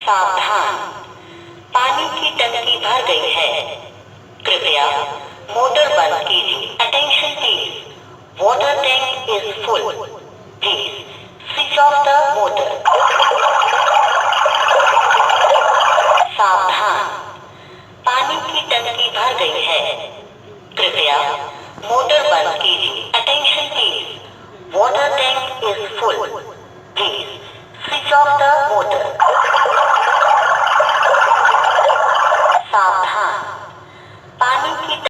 सावधान, पानी की टंकी भर गई है। कृपया मोटर बंद कीजिए। Attention please, water tank is full. Please switch off the motor. सावधान, पानी की टंकी भर गई है। कृपया मोटर बंद कीजिए। Attention please, water tank is full. Please switch off the motor. सावधान,